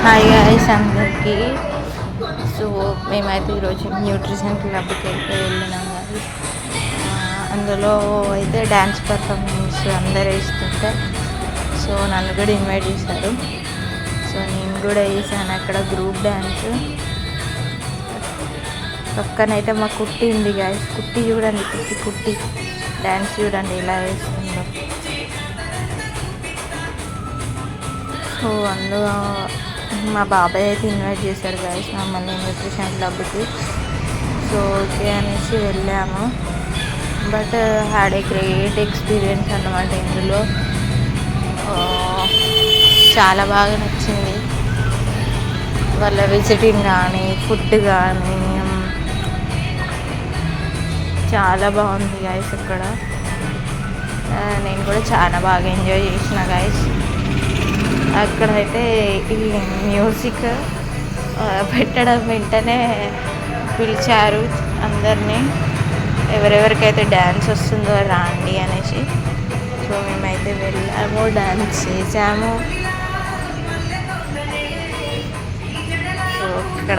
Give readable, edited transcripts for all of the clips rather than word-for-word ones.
Hi guys అందరికీ. So మేమైతే ఈరోజు న్యూట్రిషన్ క్లబ్కి అయితే వెళ్ళినాం గాయ్స్. అందులో అయితే డ్యాన్స్ పర్ఫార్మెన్స్ అందరూ వేస్తుంటే సో నన్ను కూడా ఇన్వైట్ చేశారు. సో నేను కూడా వేసాను అక్కడ గ్రూప్ డ్యాన్స్. పక్కనైతే మా కుట్టి ఉంది గాయ్స్. కుట్టి చూడండి, కుట్టి డ్యాన్స్ చూడండి ఎలా వేస్తుందో. సో అందులో మా బాబాయ్ అయితే ఇన్వైట్ చేశారు గాయస్ మమ్మల్ని న్యూట్రిషన్ క్లబ్కి. సో ఓకే అనేసి వెళ్ళాము. But had a great experience అన్నమాట. ఇందులో చాలా బాగా నచ్చింది. వాళ్ళ విజిటింగ్ కానీ ఫుడ్ కానీ చాలా బాగుంది గాయస్. అక్కడ నేను కూడా చాలా బాగా ఎంజాయ్ చేసిన గాయస్. అక్కడైతే ఈ మ్యూజిక్ పెట్టడం వెంటనే పిలిచారు అందరినీ, ఎవరెవరికైతే డ్యాన్స్ వస్తుందో రాండి అనేసి. సో మేమైతే వెళ్ళాము, డ్యాన్స్ చేసాము. సో ఇక్కడ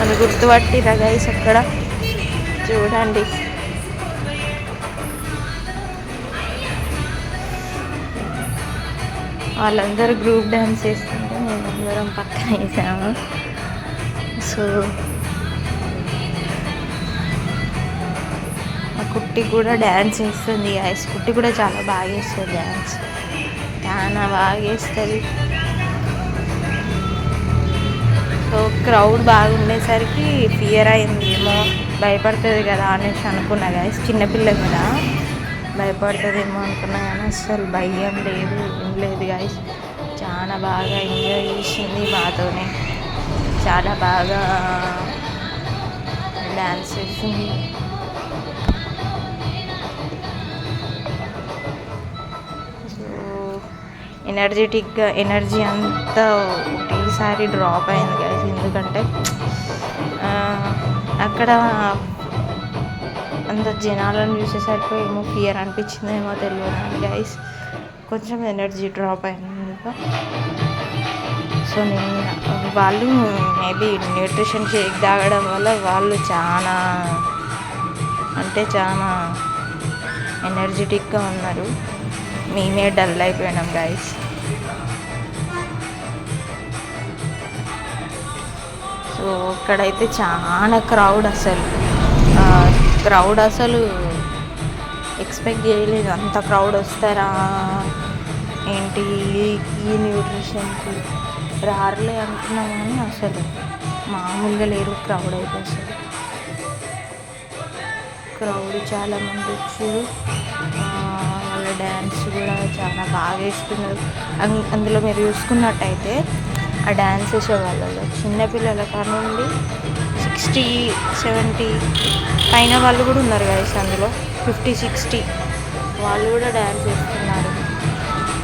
నన్ను గుర్తుపట్టిరా గైస్, అక్కడ చూడండి. వాళ్ళందరూ గ్రూప్ డ్యాన్స్ చేస్తుంటే మేము అందరం పక్కన వేసాము. సో మా కుట్టి కూడా డ్యాన్స్ వేస్తుంది. కుట్టి కూడా చాలా బాగా వేస్తుంది డ్యాన్స్, చాలా బాగా వేస్తుంది. సో క్రౌడ్ బాగుండేసరికి ఫియర్ అయింది, ఏమో భయపడుతుంది కదా అనేసి అనుకున్నా గాయస్. చిన్నపిల్ల కదా భయపడుతుందేమో అనుకున్నా కానీ అసలు భయం లేదు, ఏం లేదు గాయస్. చాలా బాగా ఎంజాయ్ చేసింది మాతోనే, చాలా బాగా డ్యాన్స్ చేసింది. సో ఎనర్జెటిక్గా ఎనర్జీ అంతా ఒకటేసారి డ్రాప్ అయింది గాయస్. ఎందుకంటే అక్కడ అంత జనాలను చూసేసరికి ఏమో ఫియర్ అనిపించిందేమో తెలియదు గైస్, కొంచెం ఎనర్జీ డ్రాప్ అయింది. సో నేను వాళ్ళు మేబీ న్యూట్రిషన్ షేక్ తాగడం వల్ల వాళ్ళు చాలా అంటే చాలా ఎనర్జెటిక్గా ఉన్నారు. మేమే డల్ అయిపోయినాం గైస్. సో ఇక్కడైతే చాలా క్రౌడ్, అసలు ఎక్స్పెక్ట్ చేయలేదు అంత క్రౌడ్ వస్తారా ఏంటి ఈ న్యూట్రిషన్కి రారులే అనుకున్నాం, కానీ అసలు మామూలుగా లేరు క్రౌడ్ అయితే. అసలు క్రౌడ్ చాలామంది వచ్చారు. వాళ్ళ డ్యాన్స్ కూడా చాలా బాగా వేస్తున్నారు. అందులో మీరు చూసుకున్నట్టయితే ఆ డ్యాన్స్ వేసే వాళ్ళలో చిన్నపిల్లల కానుండి 60-70 పైన వాళ్ళు కూడా ఉన్నారు గైస్. అందులో 50-60 వాళ్ళు కూడా డ్యాన్స్ చేస్తున్నారు.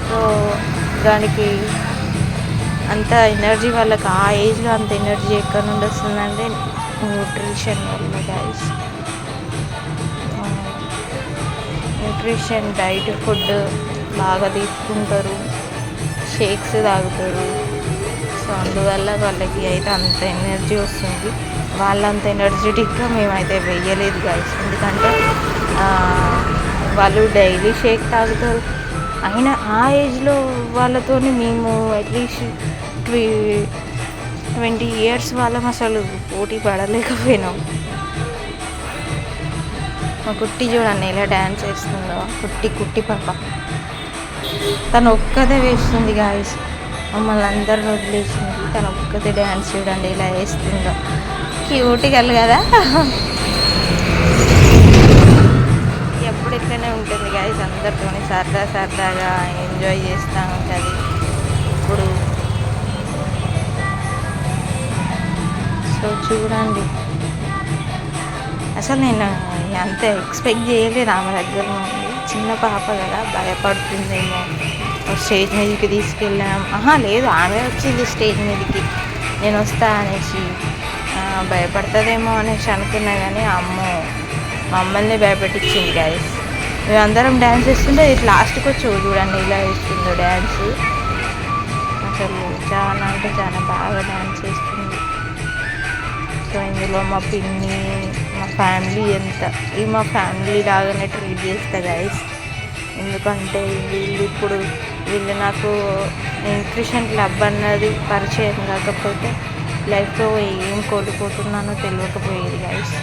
సో దానికి అంత ఎనర్జీ, వాళ్ళకి ఆ ఏజ్లో అంత ఎనర్జీ ఎక్కడ నుండి వస్తుందంటే న్యూట్రిషన్ వల్ల గైస్. న్యూట్రిషన్, డైట్, ఫుడ్ బాగా తీసుకుంటారు, షేక్స్ తాగుతారు. సో అందువల్ల వాళ్ళకి అయితే అంత ఎనర్జీ వస్తుంది. వాళ్ళంత ఎనర్జెటిక్గా మేమైతే వెయ్యలేదు గైస్. ఎందుకంటే వాళ్ళు డైలీ షేక్ తాగుతారు. అయినా ఆ ఏజ్లో వాళ్ళతోని మేము అట్లీస్ట్ 20 years వాళ్ళం అసలు పోటీ పడలేకపోయినాం. మా కుట్టి చూడండి ఎలా డ్యాన్స్ వేస్తుందో. కుట్టి పాప తను ఒక్కదే వేస్తుంది గాయస్, మమ్మల్ని అందరిని వదిలేసింది. తను ఒక్కదే డ్యాన్స్ చూడండి ఎలా వేస్తుందో. క్యూట్గా కదా, ఎప్పుడు ఇట్లనే ఉంటుంది గాయస్. అందరితో సరదాగా ఎంజాయ్ చేస్తూ ఉంటుంది. ఇప్పుడు సో చూడండి, అసలు నేను అంత ఎక్స్పెక్ట్ చేయలేదు ఆమె దగ్గర నుండి. చిన్న పాప కదా భయపడుతుందేమో. స్టేజ్ మీదకి తీసుకెళ్ళాం, లేదు ఆమె వచ్చింది స్టేజ్ మీదకి, నేను వస్తా అనేసి. భయపడుతుందేమో అనేసి అనుకున్నా, కానీ అమ్మో మమ్మల్ని భయపెట్టించింది గాయస్. మేమందరం డ్యాన్స్ వేస్తుంటే లాస్ట్కి వచ్చి చూడండి ఇలా వేస్తుందో డ్యాన్స్. అసలు చాలా అంటే చాలా బాగా డాన్స్ చేస్తుంది. సో ఇందులో మా పిన్ని, మా ఫ్యామిలీ మా ఫ్యామిలీ లాగానే ట్రీట్ చేస్తా గైస్. ఎందుకంటే వీళ్ళు నాకు న్యూట్రిషన్ క్లబ్ అన్నది పరిచయం కాకపోతే లైఫ్లో ఏం కోల్పోతున్నానో తెలియకపోయేది గైస్.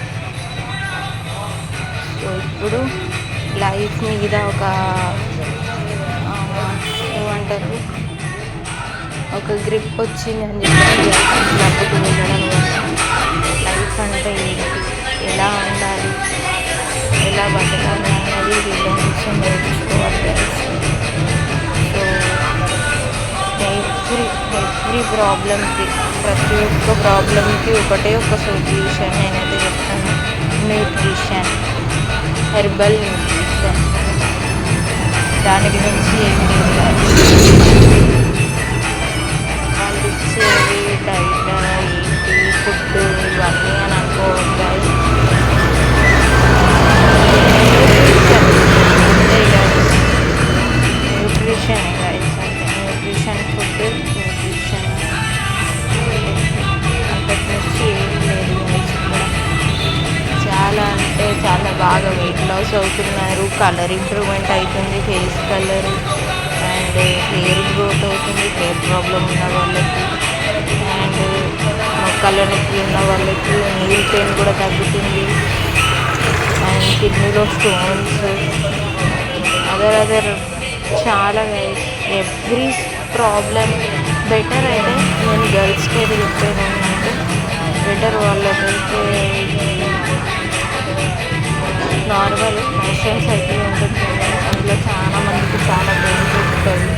సో ఇప్పుడు లైఫ్ మీద ఏమంటారు ఒక గ్రిప్ వచ్చింది అని చెప్పి క్లబ్కి వెళ్ళడం వల్ల లైఫ్ అంటే ఏంటి, ఎలా ఉండాలి, ఎలా బతకాలి అన్నది వీళ్ళ నుంచి నేర్చుకోవాలి గైస్. సో ఎవ్రీ ప్రాబ్లమ్కి, ప్రతి ఒక్క ప్రాబ్లమ్కి ఒకటే ఒక సొల్యూషన్ నేనైతే చెప్తాను, న్యూట్రిషన్, హెర్బల్ న్యూట్రిషన్. దానికి మించి ఏం లేదు. వాళ్ళు ఇచ్చేవి డైట్ ఏంటి, ఫుడ్ ఇవన్నీ అని అనుకోవద్దు గైస్. న్యూట్రిషన్ గైస్, అంటే న్యూట్రిషన్ ఫుడ్, న్యూట్రిషన్ అంతకుమించి ఏం లేదు గైస్. చాలా అంటే చాలా బాగా వెయిట్ లాస్ అవుతున్నారు, కలర్ ఇంప్రూవ్మెంట్ అవుతుంది, face colour and hair growth అవుతుంది, హెయిర్ ప్రాబ్లం ఉన్న వాళ్ళకి అండ్ మొక్కల నొప్పి ఉన్న వాళ్ళకి నీల్ పెయిన్ కూడా తగ్గుతుంది అండ్ కిడ్నీలో స్టోన్స్, అదర్ చాలా ఎవ్రీ ప్రాబ్లం బెటర్. అయితే నేను గర్ల్స్కి అయితే చెప్పేది ఏంటంటే బెటర్ వాళ్ళకైతే నార్మల్ మోషన్స్ అయితే ఉంటుంది. అందులో చాలా మందికి చాలా పెయిన్స్ వస్తుంది,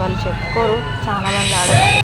వాళ్ళు చెప్పుకోరు, చాలామంది ఆడవాళ్ళు.